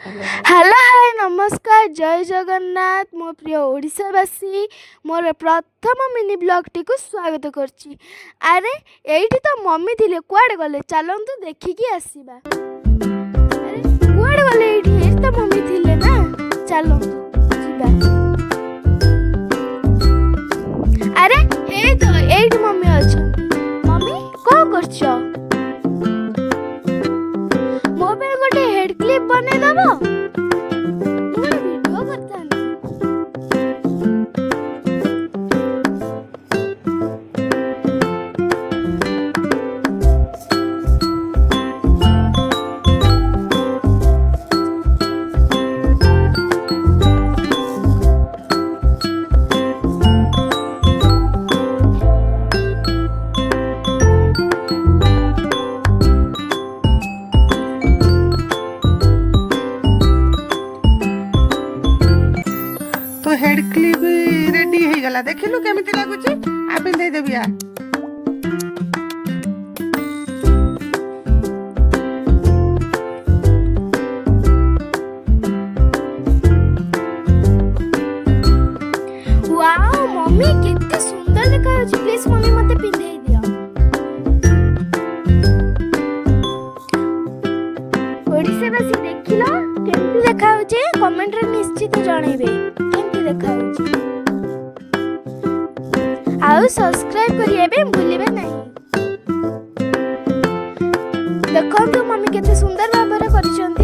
Hello hi नमस्कार जय जगन्नाथ मो प्रिय ओडिशावासी मोर प्रथम मिनी ब्लॉगटी को स्वागत करछि। अरे एइठी तो मम्मी थिले कुआडे गले चलंतु देखिकी आसीबा। अरे कुआडे गले एइठी तो मम्मी थिले ना चलंतु जिबा। अरे ए तो एइठी मम्मी अछन। मम्मी को करछो? मो पे गोटे हेड क्लिप बने दबो। वीडियो करतानी। तो हेड क्लिप रेडी हो गला देखिलु केमिति लागुची आ पिंधै देबी आ वाओ मम्मी कितने सुंदर देखा हो। प्लीज मम्मी मते पिंधै दियो। ओडिशावासी देखिलो केमिति देखा हो जे कमेंट रे निश्चित जणाइबे केमिति देखा हो जे। आउ सब्सक्राइब करिएबे भूलिबे नहीं। देखो तो मम्मी केते सुंदर भाबरे करिसंती।